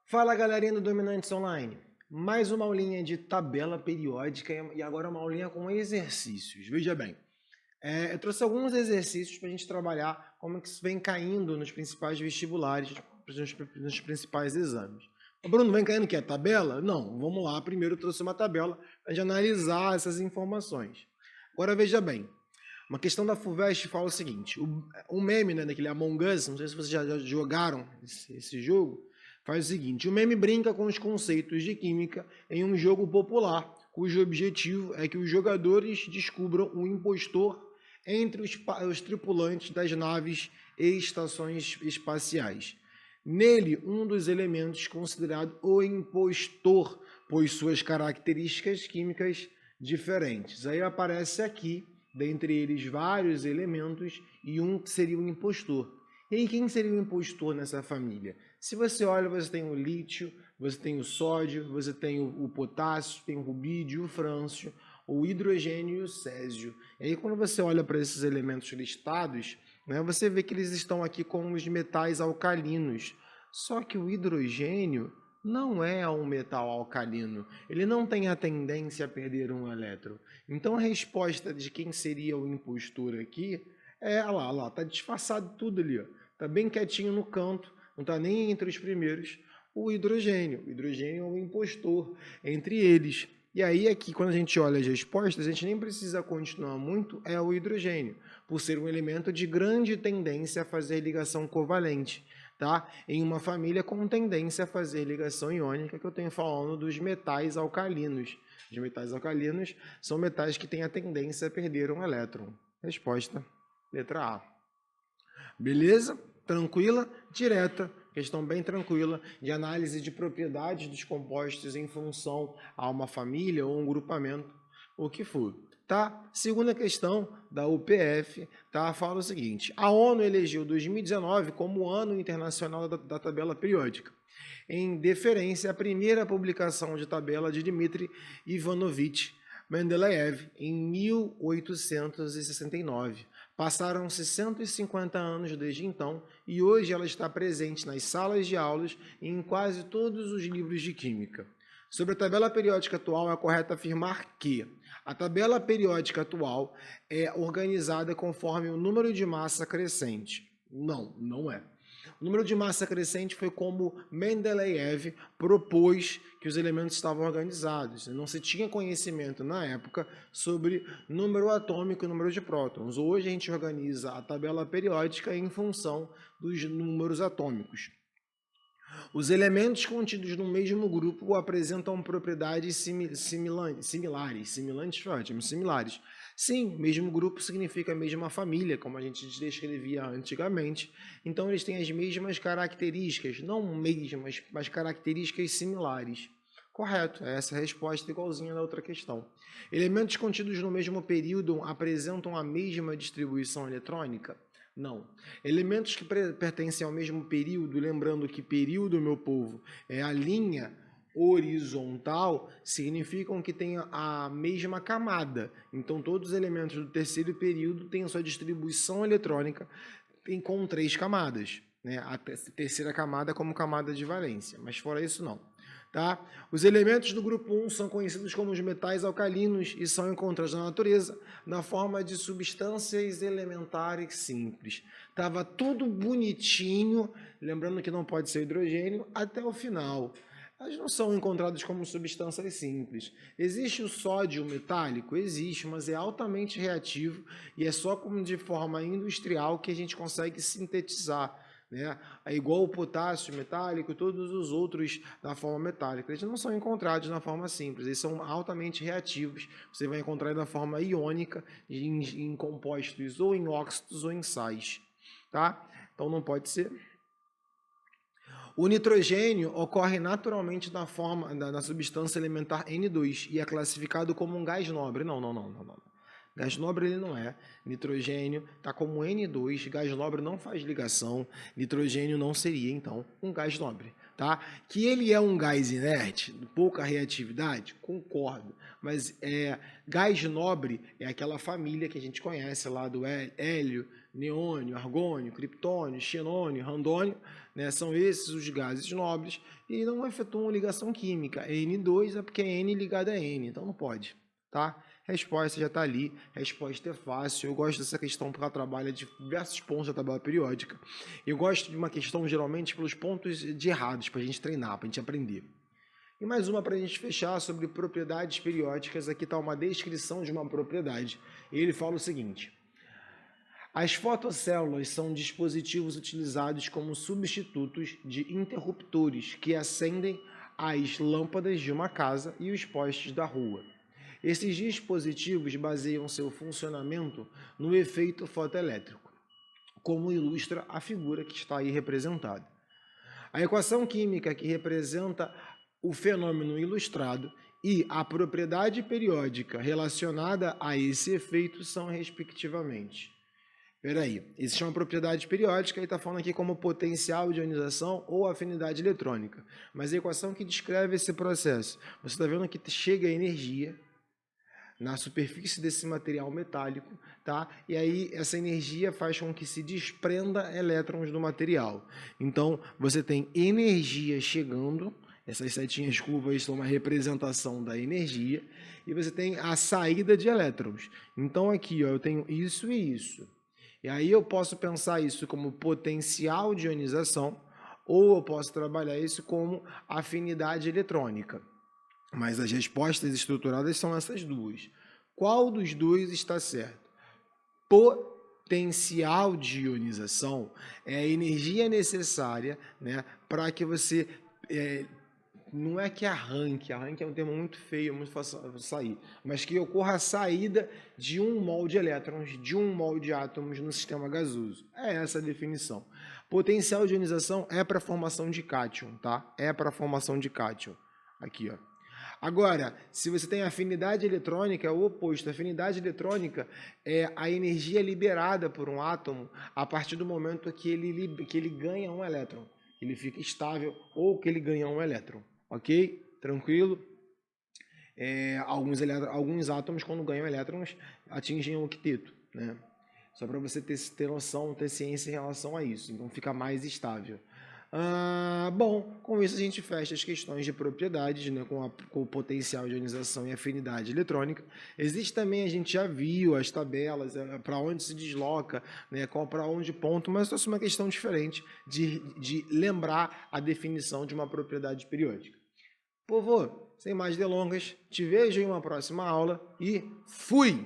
Fala galerinha do Dominantes Online, mais uma aulinha de tabela periódica e agora uma aulinha com exercícios. Veja bem, eu trouxe alguns exercícios para a gente trabalhar como que isso vem caindo nos principais vestibulares, nos principais exames. O Bruno, vem caindo o quê? A tabela? Não, vamos lá, primeiro eu trouxe uma tabela para a gente analisar essas informações. Agora veja bem, uma questão da FUVEST fala o seguinte, o meme, né, daquele Among Us, não sei se vocês já jogaram esse jogo, faz o seguinte, o meme brinca com os conceitos de química em um jogo popular, cujo objetivo é que os jogadores descubram o impostor entre os tripulantes das naves e estações espaciais. Nele, um dos elementos considerado o impostor, pois suas características químicas diferentes. Aí aparece aqui, dentre eles, vários elementos e um que seria o impostor. E aí, quem seria o impostor nessa família? Se você olha, você tem o lítio, você tem o sódio, você tem o potássio, tem o rubídio, o frâncio, o hidrogênio e o césio. E aí, quando você olha para esses elementos listados, né, você vê que eles estão aqui como os metais alcalinos. Só que o hidrogênio não é um metal alcalino. Ele não tem a tendência a perder um elétron. Então, a resposta de quem seria o impostor aqui olha lá, tá disfarçado tudo ali, ó. Tá bem quietinho no canto, não está nem entre os primeiros, o hidrogênio. O hidrogênio é o impostor entre eles. E aí aqui, quando a gente olha as respostas, a gente nem precisa continuar muito, é o hidrogênio, por ser um elemento de grande tendência a fazer ligação covalente, tá? Em uma família com tendência a fazer ligação iônica, que eu tenho falando dos metais alcalinos. Os metais alcalinos são metais que têm a tendência a perder um elétron. Resposta, letra A. Beleza? Tranquila, direta, questão bem tranquila de análise de propriedades dos compostos em função a uma família ou um grupamento, o que for. Tá? Segunda questão da UPF, tá? Fala o seguinte: a ONU elegeu 2019 como o Ano Internacional da Tabela Periódica, em deferência à primeira publicação de tabela de Dmitry Ivanovich Mendeleev em 1869. Passaram-se 150 anos desde então e hoje ela está presente nas salas de aulas e em quase todos os livros de química. Sobre a tabela periódica atual, é correto afirmar que a tabela periódica atual é organizada conforme o número de massa crescente. Não, não é. O número de massa crescente foi como Mendeleev propôs que os elementos estavam organizados. Não se tinha conhecimento na época sobre número atômico e número de prótons. Hoje a gente organiza a tabela periódica em função dos números atômicos. Os elementos contidos no mesmo grupo apresentam propriedades similares. Sim, mesmo grupo significa mesma família, como a gente descrevia antigamente. Então eles têm as mesmas características, não mesmas, mas características similares. Correto, essa é a resposta igualzinha da outra questão. Elementos contidos no mesmo período apresentam a mesma distribuição eletrônica? Não. Elementos que pertencem ao mesmo período, lembrando que período, meu povo, é a linha horizontal, significam que tem a mesma camada. Então, todos os elementos do terceiro período têm a sua distribuição eletrônica com 3 camadas. Né? A terceira camada como camada de valência, mas fora isso não. Tá? Os elementos do grupo 1 são conhecidos como os metais alcalinos e são encontrados na natureza na forma de substâncias elementares simples. Tava tudo bonitinho, lembrando que não pode ser hidrogênio, até o final. Elas não são encontradas como substâncias simples. Existe o sódio metálico? Existe, mas é altamente reativo e é só como de forma industrial que a gente consegue sintetizar. Né? É igual o potássio metálico e todos os outros da forma metálica. Eles não são encontrados na forma simples, eles são altamente reativos. Você vai encontrar na forma iônica, em compostos ou em óxidos ou em sais. Tá? Então não pode ser. O nitrogênio ocorre naturalmente na forma da substância elementar N2 e é classificado como um gás nobre. Não. Gás nobre ele não é. Nitrogênio está como N2, gás nobre não faz ligação. Nitrogênio não seria, então, um gás nobre. Tá? Que ele é um gás inerte, pouca reatividade, concordo. Mas gás nobre é aquela família que a gente conhece lá do hélio, neônio, argônio, criptônio, xenônio, randônio, né? São esses os gases nobres e não efetuam ligação química. N2 é porque é N ligado a N, então não pode, tá? Resposta já está ali, resposta é fácil. Eu gosto dessa questão porque ela trabalha diversos pontos da tabela periódica. Eu gosto de uma questão geralmente pelos pontos de errados, para a gente treinar, para a gente aprender. E mais uma para a gente fechar sobre propriedades periódicas. Aqui está uma descrição de uma propriedade. Ele fala o seguinte: as fotocélulas são dispositivos utilizados como substitutos de interruptores que acendem as lâmpadas de uma casa e os postes da rua. Esses dispositivos baseiam seu funcionamento no efeito fotoelétrico, como ilustra a figura que está aí representada. A equação química que representa o fenômeno ilustrado e a propriedade periódica relacionada a esse efeito são, respectivamente. Peraí, existe uma propriedade periódica e está falando aqui como potencial de ionização ou afinidade eletrônica. Mas a equação que descreve esse processo, você está vendo que chega a energia na superfície desse material metálico, tá? E aí essa energia faz com que se desprenda elétrons do material. Então, você tem energia chegando, essas setinhas curvas são uma representação da energia, e você tem a saída de elétrons. Então, aqui, ó, eu tenho isso e isso. E aí eu posso pensar isso como potencial de ionização, ou eu posso trabalhar isso como afinidade eletrônica. Mas as respostas estruturadas são essas duas. Qual dos dois está certo? Potencial de ionização é a energia necessária, né, para que você... não é que arranque é um termo muito feio, muito fácil de sair, mas que ocorra a saída de um mol de elétrons, de um mol de átomos no sistema gasoso. É essa a definição. Potencial de ionização é para a formação de cátion, tá? É para a formação de cátion. Aqui, ó. Agora, se você tem afinidade eletrônica, é o oposto. A afinidade eletrônica é a energia liberada por um átomo a partir do momento que ele ganha um elétron. Ele fica estável ou que ele ganha um elétron. Ok? Tranquilo? Alguns átomos, quando ganham elétrons, atingem o octeto, né? Só para você ter noção, ter ciência em relação a isso. Então fica mais estável. Bom, com isso a gente fecha as questões de propriedades, né, com o potencial de ionização e afinidade eletrônica. Existe também, a gente já viu as tabelas, para onde se desloca, né, para onde ponto, mas isso é uma questão diferente de lembrar a definição de uma propriedade periódica. Povo, sem mais delongas, te vejo em uma próxima aula e fui!